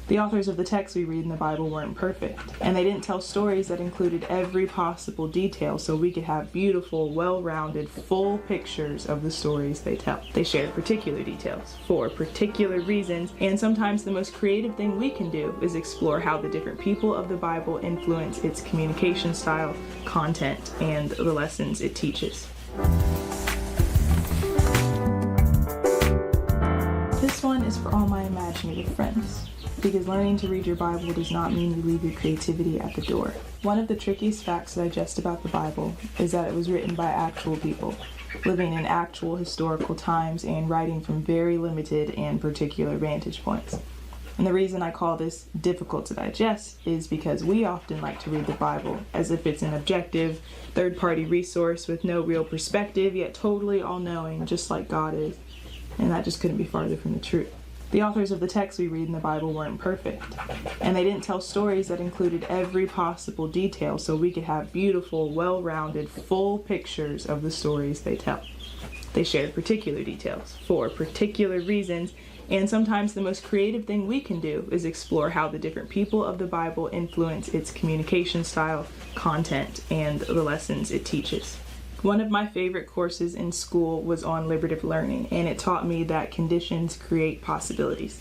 The authors of the texts we read in the Bible weren't perfect, and they didn't tell stories that included every possible detail so we could have beautiful, well-rounded, full pictures of the stories they tell. They shared particular details for particular reasons, and sometimes the most creative thing we can do is explore how the different people of the Bible influence its communication style, content, and the lessons it teaches. This one is for all my imaginative friends, because learning to read your Bible does not mean you leave your creativity at the door. One of the trickiest facts to digest about the Bible is that it was written by actual people, living in actual historical times and writing from very limited and particular vantage points. And the reason I call this difficult to digest is because we often like to read the Bible as if it's an objective, third-party resource with no real perspective, yet totally all-knowing, just like God is. And that just couldn't be farther from the truth. The authors of the texts we read in the Bible weren't perfect, and they didn't tell stories that included every possible detail so we could have beautiful, well-rounded, full pictures of the stories they tell. They shared particular details for particular reasons, and sometimes the most creative thing we can do is explore how the different people of the Bible influence its communication style, content, and the lessons it teaches. One of my favorite courses in school was on liberative learning, and it taught me that conditions create possibilities.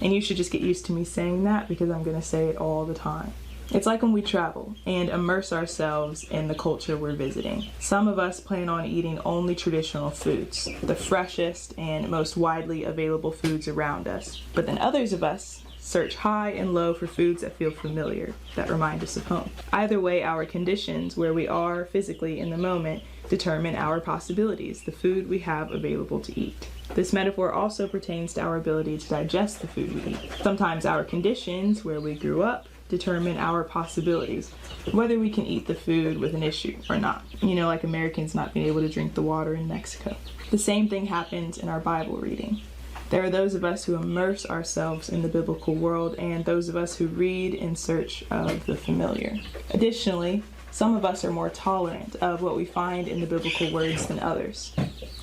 And you should just get used to me saying that because I'm going to say it all the time. It's like when we travel and immerse ourselves in the culture we're visiting. Some of us plan on eating only traditional foods, the freshest and most widely available foods around us. But then others of us search high and low for foods that feel familiar, that remind us of home. Either way, our conditions, where we are physically in the moment, determine our possibilities, the food we have available to eat. This metaphor also pertains to our ability to digest the food we eat. Sometimes our conditions, where we grew up, determine our possibilities, whether we can eat the food with an issue or not. Like Americans not being able to drink the water in Mexico. The same thing happens in our Bible reading. There are those of us who immerse ourselves in the biblical world and those of us who read in search of the familiar. Additionally, some of us are more tolerant of what we find in the biblical words than others.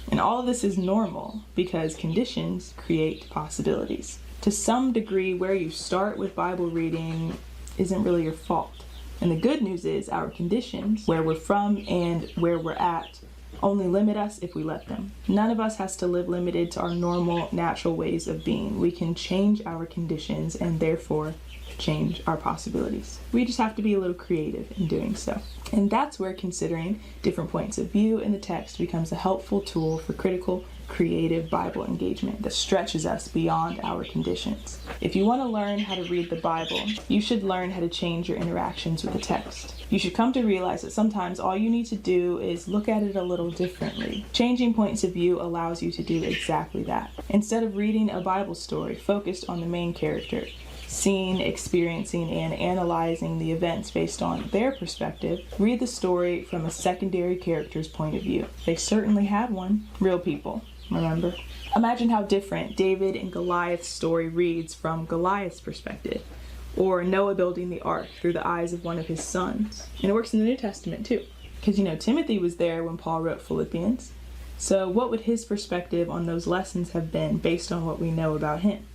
And all of this is normal because conditions create possibilities. To some degree, where you start with Bible reading isn't really your fault. And the good news is our conditions, where we're from and where we're at, only limit us if we let them. None of us has to live limited to our normal, natural ways of being. We can change our conditions and therefore change our possibilities. We just have to be a little creative in doing so. And that's where considering different points of view in the text becomes a helpful tool for critical, creative Bible engagement that stretches us beyond our conditions. If you want to learn how to read the Bible, you should learn how to change your interactions with the text. You should come to realize that sometimes all you need to do is look at it a little differently. Changing points of view allows you to do exactly that. Instead of reading a Bible story focused on the main character, seeing, experiencing, and analyzing the events based on their perspective, read the story from a secondary character's point of view. They certainly had one. Real people, remember? Imagine how different David and Goliath's story reads from Goliath's perspective, or Noah building the ark through the eyes of one of his sons. And it works in the New Testament too, because Timothy was there when Paul wrote Philippians. So what would his perspective on those lessons have been based on what we know about him?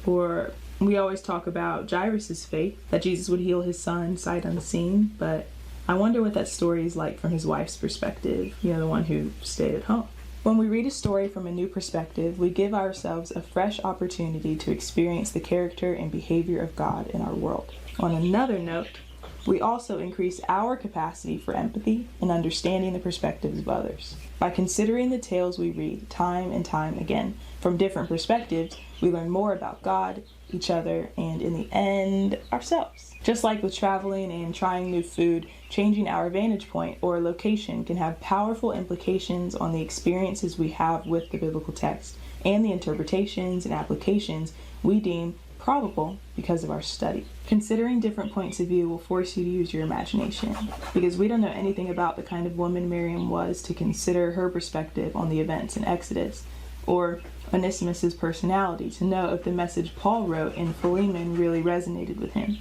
Or we always talk about Jairus' faith, that Jesus would heal his son sight unseen, but I wonder what that story is like from his wife's perspective, the one who stayed at home. When we read a story from a new perspective, we give ourselves a fresh opportunity to experience the character and behavior of God in our world. On another note, we also increase our capacity for empathy and understanding the perspectives of others. By considering the tales we read time and time again from different perspectives, we learn more about God, each other, and in the end, ourselves. Just like with traveling and trying new food, changing our vantage point or location can have powerful implications on the experiences we have with the biblical text and the interpretations and applications we deem probable because of our study. Considering different points of view will force you to use your imagination, because we don't know anything about the kind of woman Miriam was to consider her perspective on the events in Exodus, or Onesimus's personality to know if the message Paul wrote in Philemon really resonated with him.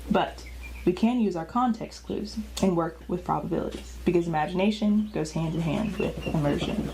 But we can use our context clues and work with probabilities, because imagination goes hand in hand with immersion.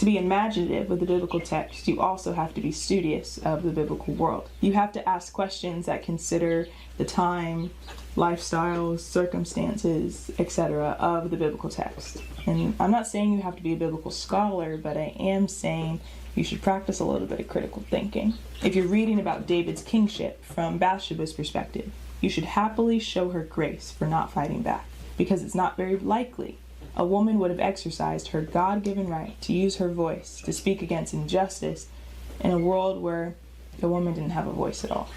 To be imaginative with the biblical text, you also have to be studious of the biblical world. You have to ask questions that consider the time, lifestyles, circumstances, etc. of the biblical text. And I'm not saying you have to be a biblical scholar, but I am saying you should practice a little bit of critical thinking. If you're reading about David's kingship from Bathsheba's perspective, you should happily show her grace for not fighting back, because it's not very likely a woman would have exercised her God-given right to use her voice to speak against injustice in a world where the woman didn't have a voice at all.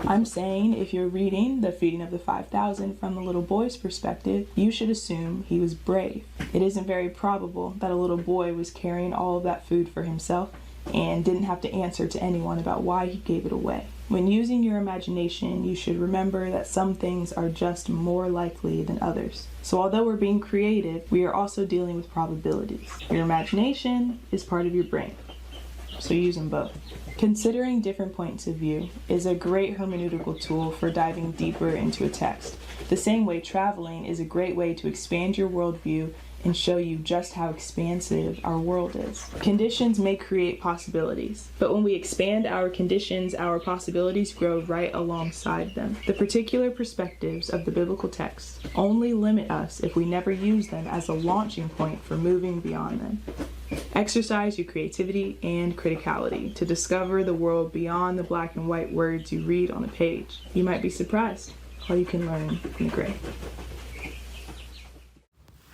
I'm saying if you're reading the feeding of the 5,000 from the little boy's perspective, you should assume he was brave. It isn't very probable that a little boy was carrying all of that food for himself and didn't have to answer to anyone about why he gave it away. When using your imagination, you should remember that some things are just more likely than others. So although we're being creative, we are also dealing with probabilities. Your imagination is part of your brain, so use them both. Considering different points of view is a great hermeneutical tool for diving deeper into a text. The same way traveling is a great way to expand your worldview and show you just how expansive our world is. Conditions may create possibilities, but when we expand our conditions, our possibilities grow right alongside them. The particular perspectives of the biblical text only limit us if we never use them as a launching point for moving beyond them. Exercise your creativity and criticality to discover the world beyond the black and white words you read on the page. You might be surprised how you can learn from the gray.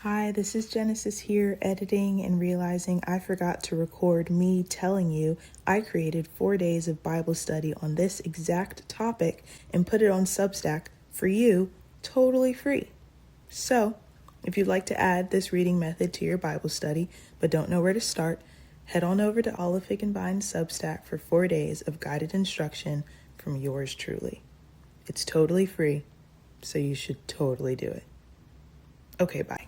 Hi, this is Genesis here, editing and realizing I forgot to record me telling you I created 4 days of Bible study on this exact topic and put it on Substack for you, totally free. So, if you'd like to add this reading method to your Bible study, but don't know where to start, head on over to Olive Fig and Vine Substack for 4 days of guided instruction from yours truly. It's totally free, so you should totally do it. Okay, bye.